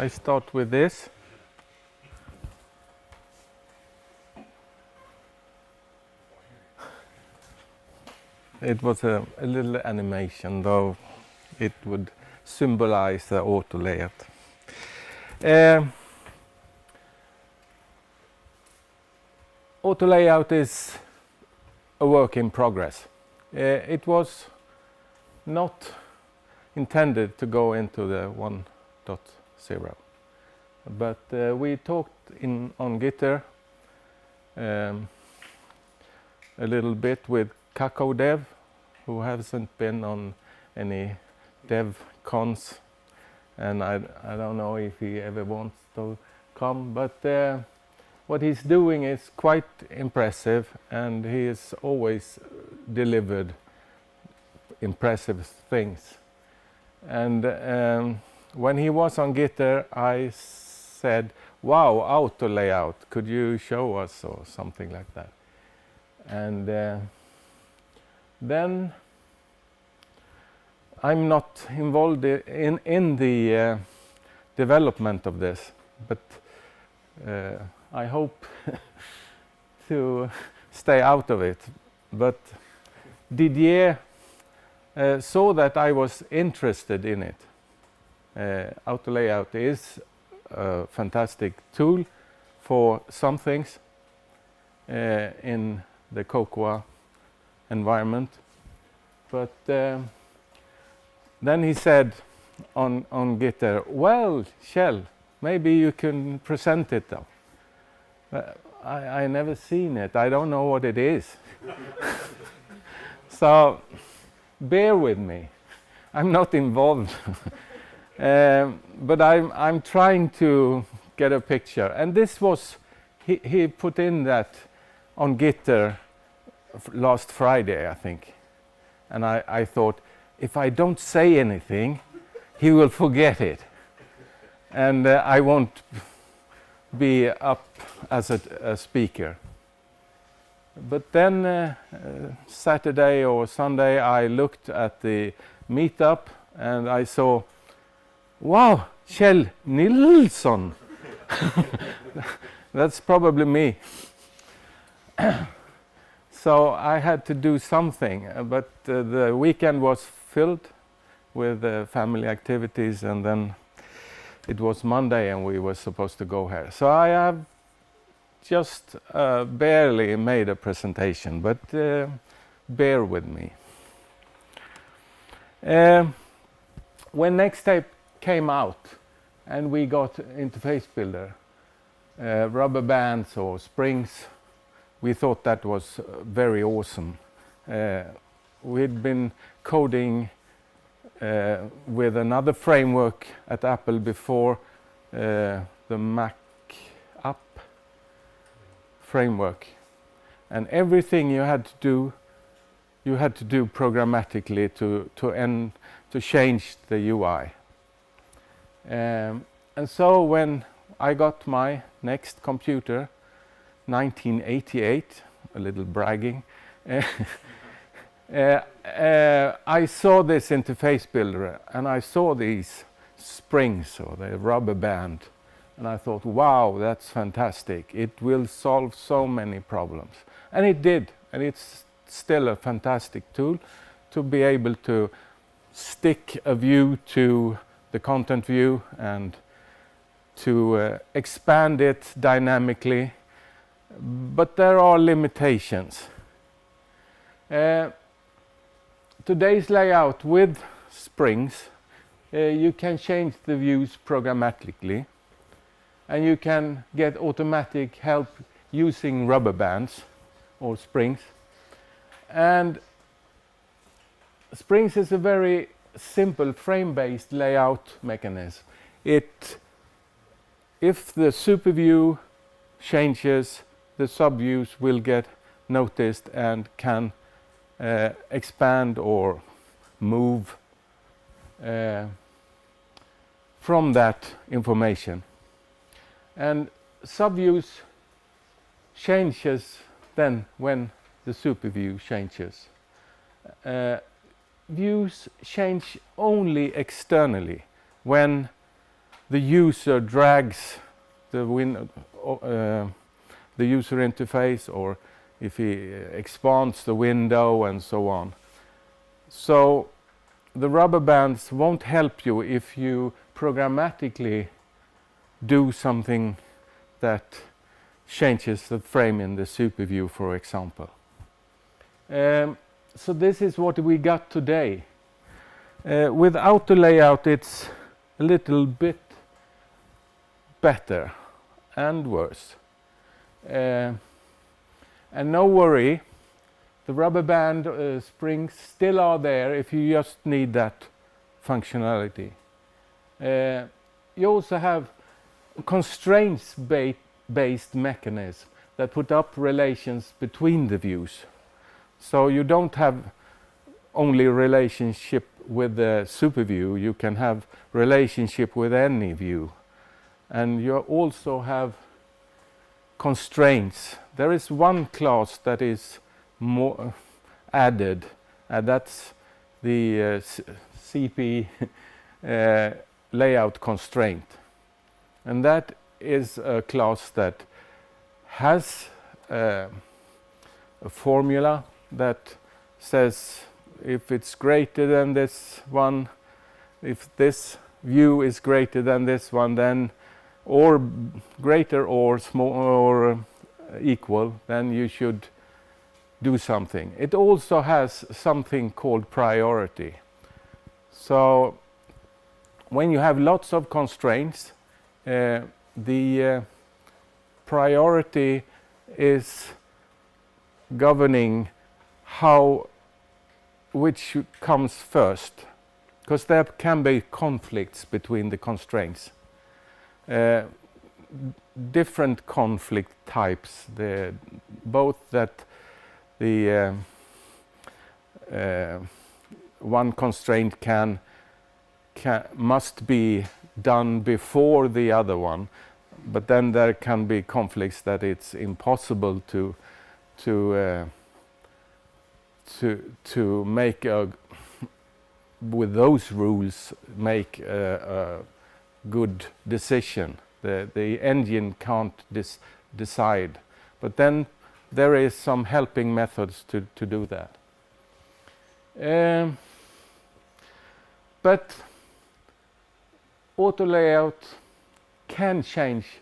I start with this. It was a little animation, though it would symbolize the AutoLayout. AutoLayout is a work in progress. It was not intended to go into the 1.0, but we talked on Gitter a little bit with CappCon2018, who hasn't been on any dev cons, and I don't know if he ever wants to come, but what he's doing is quite impressive, and he has always delivered impressive things. And when he was on Gitter, I said, wow, AutoLayout, could you show us, or something like that. And then I'm not involved in the development of this, but I hope to stay out of it. But Didier saw that I was interested in it. AutoLayout is a fantastic tool for some things in the Cocoa environment, but then he said on Gitter, well, Kjell, maybe you can present it though. I never seen it, I don't know what it is. So bear with me, I'm not involved. But I'm trying to get a picture, and this was, he put in that on Gitter last Friday, I think, and I thought, if I don't say anything, he will forget it, and I won't be up as a speaker. But then Saturday or Sunday, I looked at the meetup and I saw, wow, Kjell Nilsson. That's probably me. So I had to do something, but the weekend was filled with family activities, and then it was Monday and we were supposed to go here. So I have just barely made a presentation, but bear with me. When Nextape came out and we got interface builder, rubber bands or springs, we thought that was very awesome. We'd been coding with another framework at Apple before, the Mac App framework, and everything you had to do programmatically to change the UI. And so when I got my next computer, 1988, a little bragging, I saw this interface builder and I saw these springs or the rubber band, and I thought, wow, that's fantastic. It will solve so many problems. And it did, and it's still a fantastic tool to be able to stick a view to the content view and to expand it dynamically, but there are limitations. Today's layout with springs, you can change the views programmatically, and you can get automatic help using rubber bands or springs. And springs is a very simple frame-based layout mechanism. If the super view changes, the subviews will get noticed and can expand or move from that information. And subviews changes then when the super view changes. Views change only externally when the user drags the user interface, or if he expands the window and so on. So the rubber bands won't help you if you programmatically do something that changes the frame in the super view, for example. So this is what we got today. With AutoLayout, it's a little bit better and worse. And no worry, the rubber band springs still are there if you just need that functionality. You also have constraints-based mechanism that put up relations between the views. So you don't have only relationship with the super view, you can have relationship with any view. And you also have constraints. There is one class that is more added, and that's the CP layout constraint. And that is a class that has a formula that says if it's greater than this one, if this view is greater than this one, then or greater or small or equal, then you should do something. It also has something called priority. So when you have lots of constraints, the priority is governing which comes first, because there can be conflicts between the constraints. Different conflict types, both that the one constraint must be done before the other one, but then there can be conflicts that it's impossible to make with those rules make a good decision. The engine can't decide, but then there is some helping methods to do that. But AutoLayout can change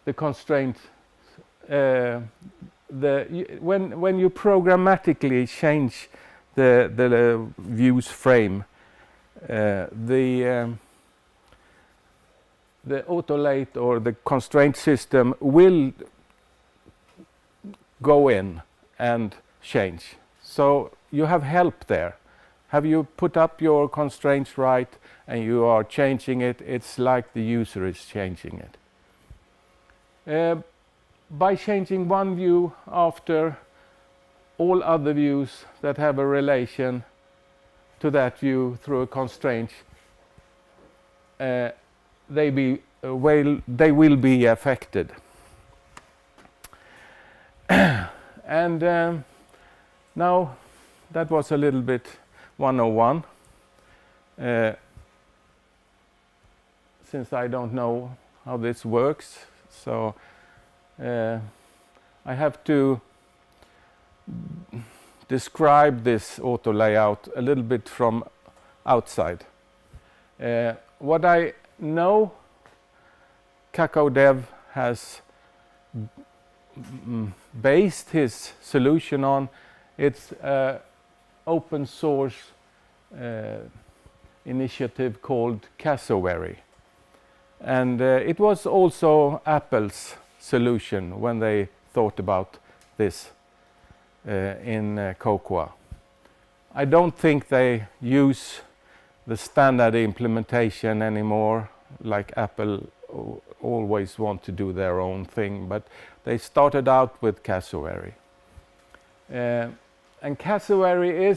the constraint. When you programmatically change the view's frame, the AutoLayout or the constraint system will go in and change. So you have help there. Have you put up your constraints right and you are changing it? It's like the user is changing it. By changing one view after, all other views that have a relation to that view through a constraint, they will be affected. And now that was a little bit 101. Since I don't know how this works, so I have to describe this AutoLayout a little bit from outside. What I know CappCon2018 has based his solution on, it's open source initiative called Cassowary. And it was also Apple's solution when they thought about this in Cocoa. I don't think they use the standard implementation anymore, like Apple always want to do their own thing, but they started out with Cassowary. And Cassowary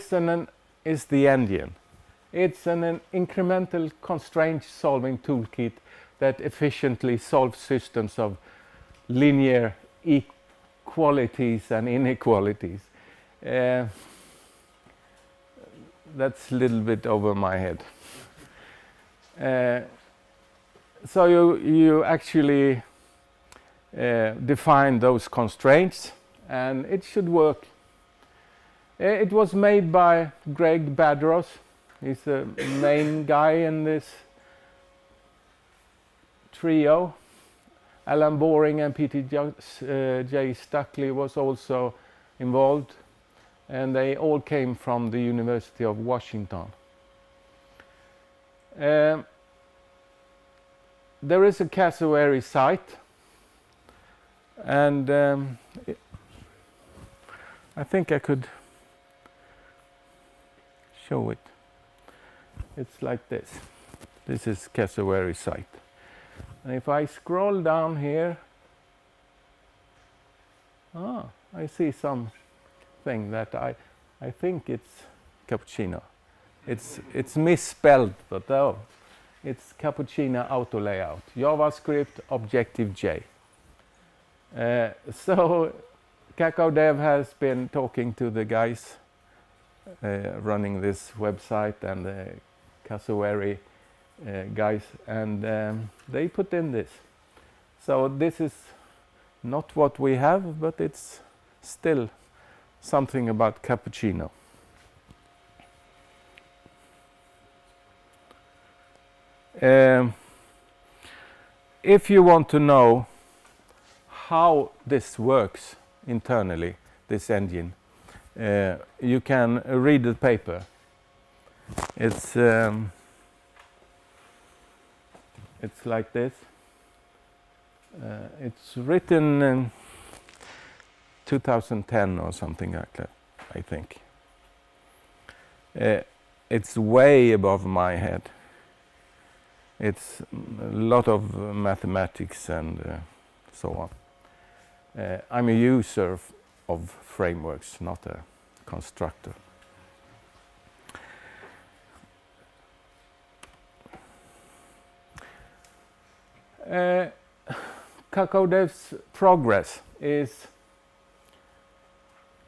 is the engine. It's an incremental constraint solving toolkit that efficiently solves systems of linear equalities and inequalities. That's a little bit over my head. So you actually define those constraints, and it should work. It was made by Greg Badros. He's the main guy in this trio. Alan Boring and Peter J. Stuckley was also involved, and they all came from the University of Washington. There is a cassowary site, and I think I could show it. It's like this. This is cassowary site. And if I scroll down here, I see something that I think it's cappuccino. It's misspelled, but oh, it's cappuccino AutoLayout, JavaScript Objective-J. So Cacao Dev has been talking to the guys running this website and the cassowary guys, and they put in this. So this is not what we have, but it's still something about cappuccino. If you want to know how this works internally, this engine, you can read the paper. It's like this. It's written in 2010 or something like that, I think. It's way above my head. It's a lot of mathematics and so on. I'm a user of frameworks, not a constructor. Cacao Dev's progress is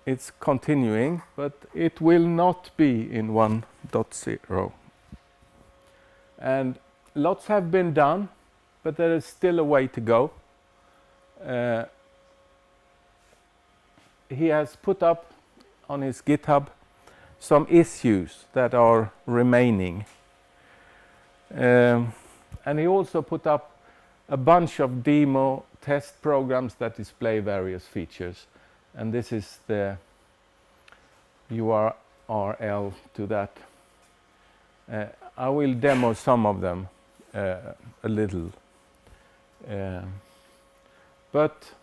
it's continuing, but it will not be in 1.0. And lots have been done, but there is still a way to go. He has put up on his GitHub some issues that are remaining. And he also put up a bunch of demo test programs that display various features. And this is the URL to that. I will demo some of them a little. But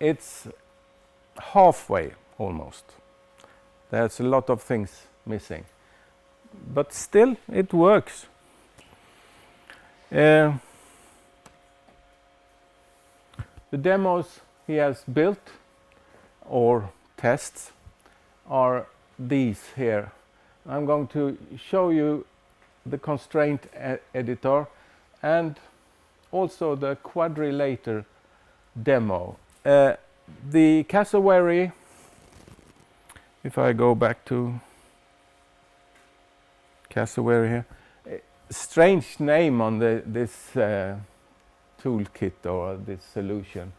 it's halfway almost. There's a lot of things missing. But still, it works. The demos he has built, or tests, are these here. I'm going to show you the constraint editor and also the quadrilater demo. The cassowary, if I go back to cassowary here, strange name on this toolkit or this solution.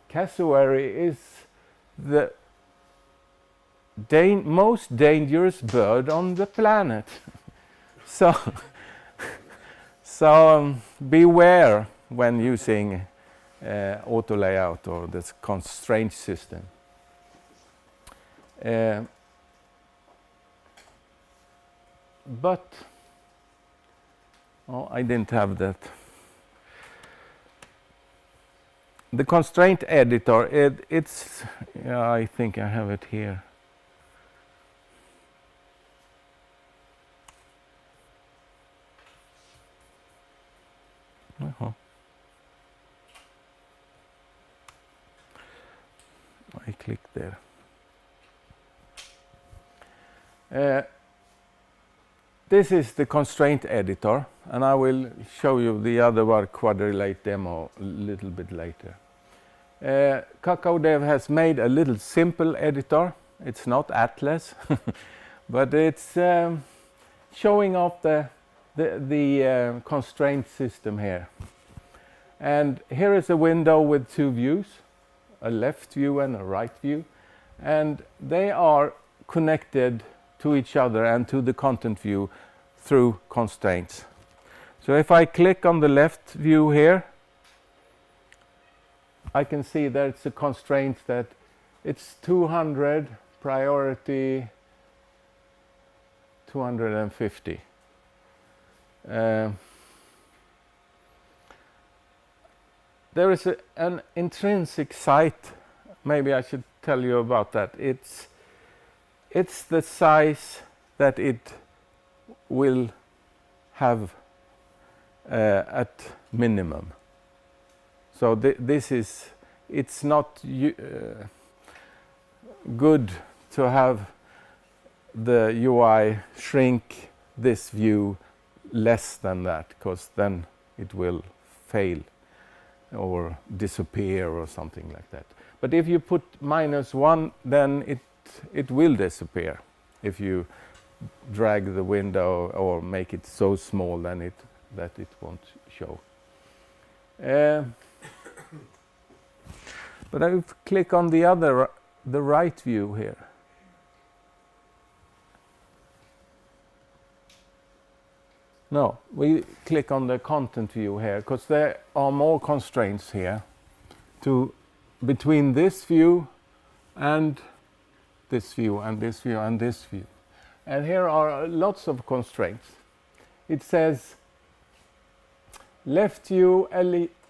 Cassowary is the most dangerous bird on the planet. So beware when using AutoLayout or this constraint system. But I didn't have that. The constraint editor, it's I think I have it here. I click there. This is the constraint editor, and I will show you the other one, quadrilate demo, a little bit later. Cacao Dev has made a little simple editor. It's not Atlas, but it's showing off the the constraint system here. And here is a window with two views, a left view and a right view, and they are connected to each other and to the content view through constraints. So if I click on the left view here, I can see that it's a constraint that it's 200, priority 250. There is an intrinsic site. Maybe I should tell you about that. It's the size that it will have at minimum. So it's not good to have the UI shrink this view less than that, because then it will fail or disappear or something like that. But if you put -1, then it will disappear if you drag the window or make it so small that it won't show. But I click on the right view here. No, we click on the content view here, because there are more constraints here between this view and this view and this view and this view. And here are lots of constraints. It says left view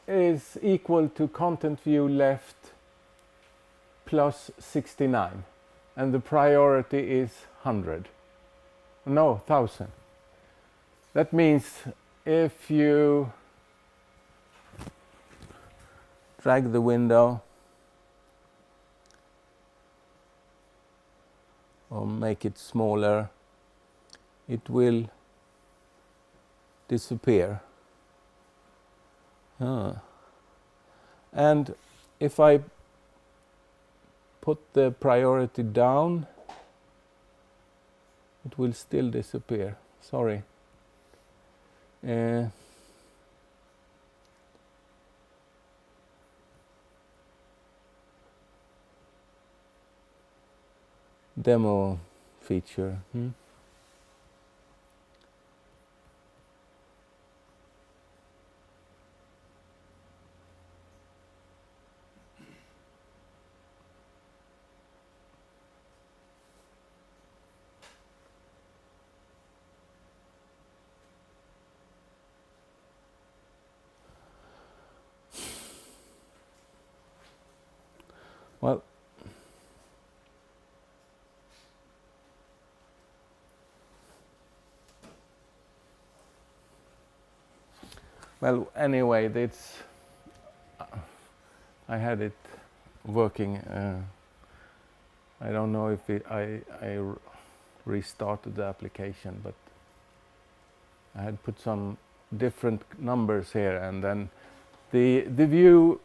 is equal to content view left plus 69, and the priority is 100. No, 1000. That means if you drag the window or make it smaller, it will disappear. And if I put the priority down, it will still disappear. Sorry. Demo feature. Well, anyway, I had it working. I don't know if I restarted the application, but I had put some different numbers here, and then the view.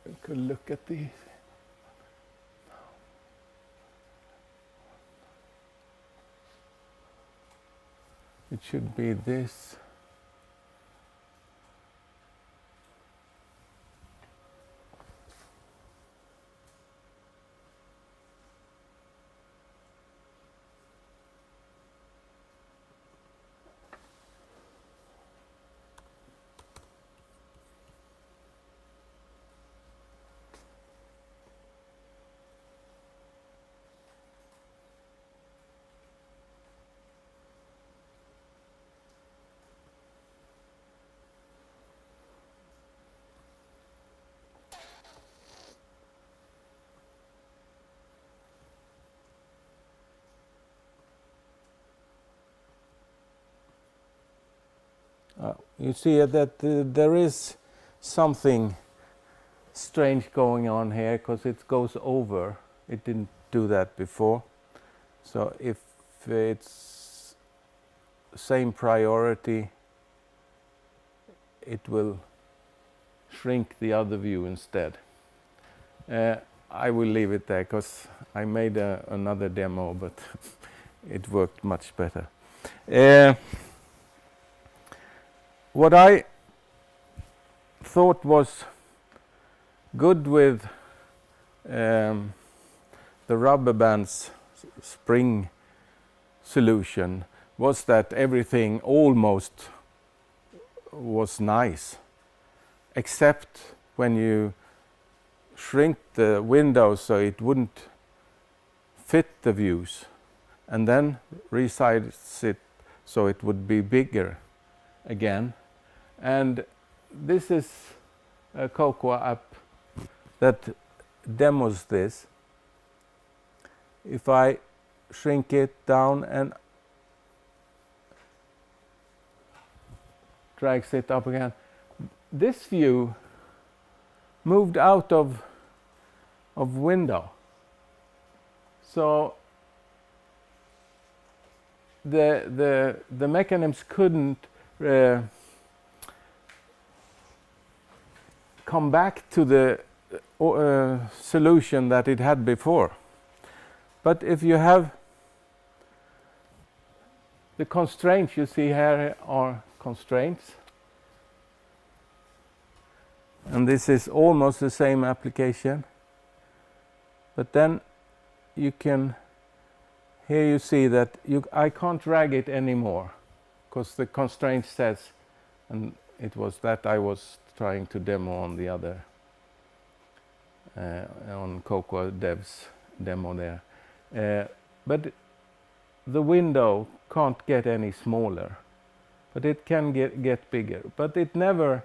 You could look at these. It should be this. You see that there is something strange going on here, because it goes over. It didn't do that before. So if it's same priority, it will shrink the other view instead. I will leave it there, because I made another demo, but it worked much better. What I thought was good with the rubber bands spring solution was that everything almost was nice, except when you shrink the window so it wouldn't fit the views, and then resize it so it would be bigger again. And this is a Cocoa app that demos this. If I shrink it down and drags it up again, this view moved out of window. So the mechanisms couldn't come back to the solution that it had before. But if you have the constraints, you see here are constraints. And this is almost the same application. But then you can, here you see that I can't drag it anymore because the constraint says, and it was that I was trying to demo on the other, on Cocoa Dev's demo there. But the window can't get any smaller, but it can get bigger. But it never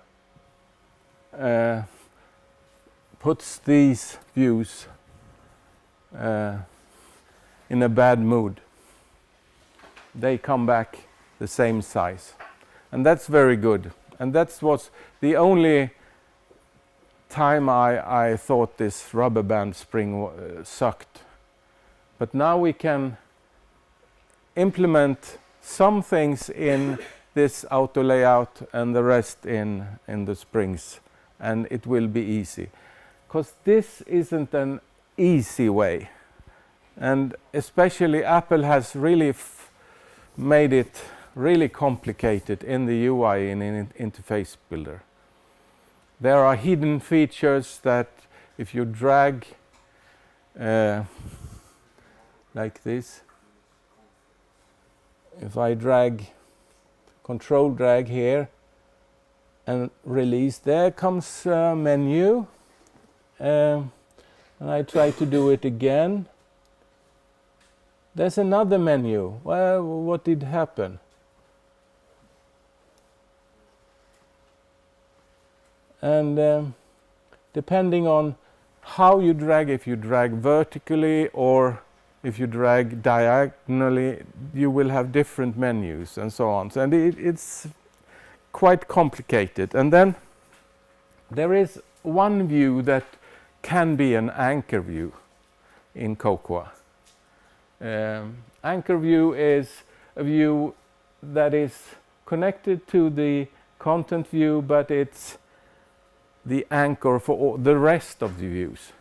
puts these views in a bad mood. They come back the same size, and that's very good. And that was the only time I thought this rubber band spring sucked. But now we can implement some things in this AutoLayout and the rest in the springs, and it will be easy. Because this isn't an easy way. And especially Apple has really made it really complicated in the UI in Interface Builder. There are hidden features that if you drag like this, if I control drag here and release, there comes a menu, and I try to do it again. There's another menu. Well, what did happen? And depending on how you drag, if you drag vertically or if you drag diagonally, you will have different menus and so on. And it's quite complicated. And then there is one view that can be an anchor view in Cocoa. Anchor view is a view that is connected to the content view, but it's the anchor for all the rest of the views.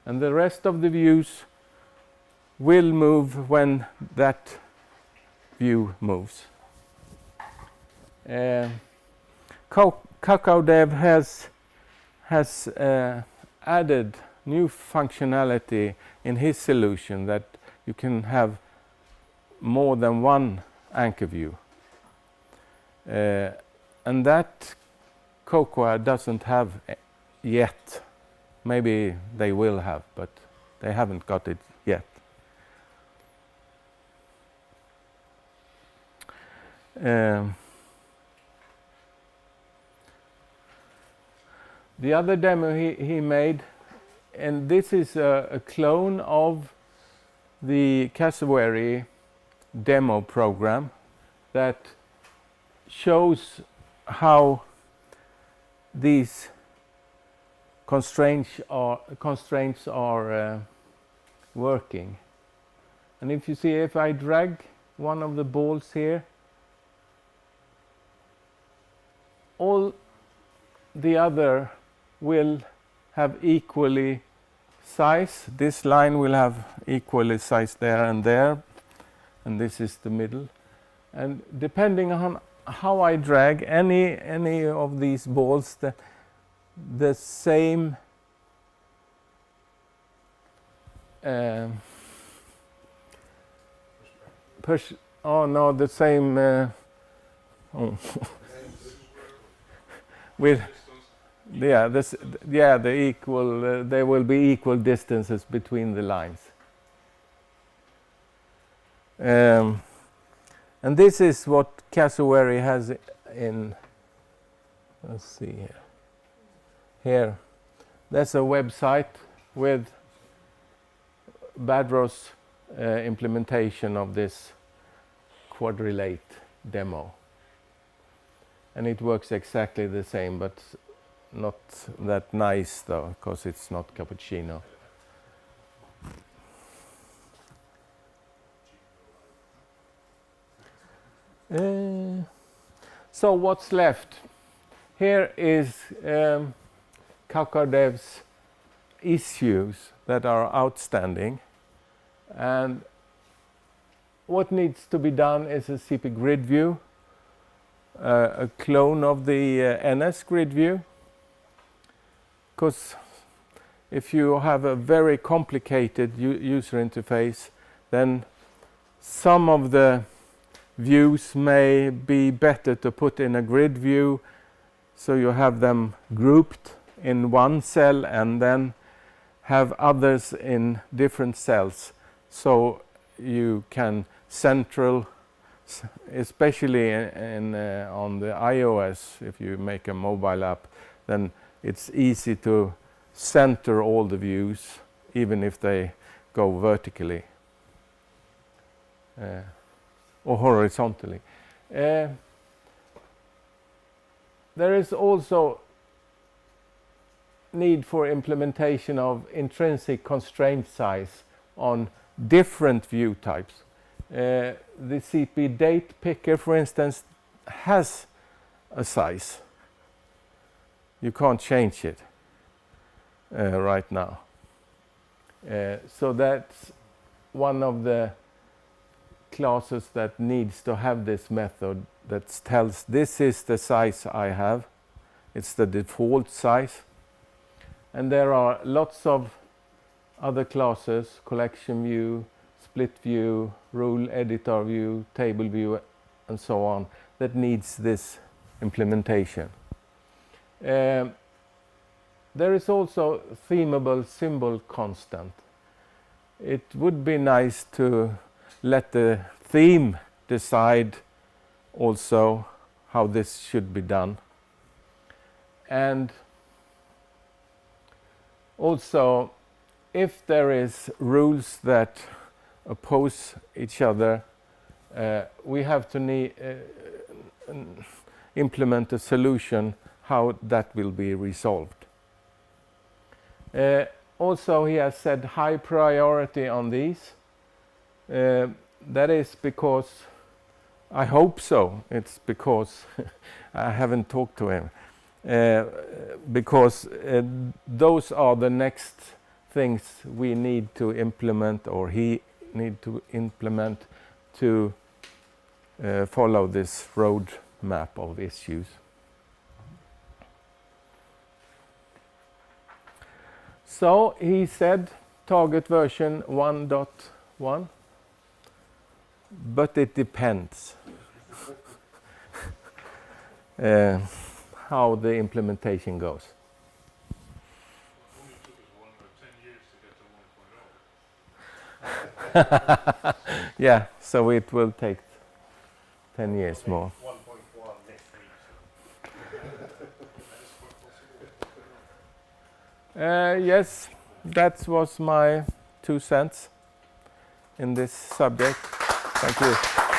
And the rest of the views will move when that view moves. Cocoa Dev has added new functionality in his solution that you can have more than one anchor view. And that Cocoa doesn't have yet. Maybe they will have, but they haven't got it yet. The other demo he made, and this is a clone of the Cassowary demo program that shows how these constraints are working. And if you see, if I drag one of the balls here, all the other will have equally size. This line will have equally size there, and this is the middle. And depending on how I drag any of these balls, the same push. Oh no, the same. With the equal. There will be equal distances between the lines. And this is what cassowary has in. Let's see here. Here, that's a website with Badros implementation of this quadrilate demo. And it works exactly the same, but not that nice though, because it's not cappuccino. So what's left? Here is CappCon2018's issues that are outstanding, and what needs to be done is a CP grid view, a clone of the NS grid view, because if you have a very complicated user interface, then some of the views may be better to put in a grid view, so you have them grouped in one cell and then have others in different cells, so you can central, especially on the iOS, if you make a mobile app, then it's easy to center all the views, even if they go vertically or horizontally. There is also need for implementation of intrinsic constraint size on different view types. The CP date picker, for instance, has a size. You can't change it right now. So that's one of the classes that needs to have this method that tells this is the size I have. It's the default size. And there are lots of other classes, collection view, split view, rule editor view, table view, and so on, that needs this implementation. There is also themable symbol constant. It would be nice to let the theme decide also how this should be done. And also, if there is rules that oppose each other, we have to implement a solution how that will be resolved. Also, he has said high priority on these. That is because, I hope so, it's because I haven't talked to him, because those are the next things we need to implement, or he need to implement to follow this road map of issues. So he said target version 1.1, but it depends how the implementation goes. Yeah, so it will take 10 years more. 1.1 next week. Yes, that was my 2 cents in this subject. Thank you.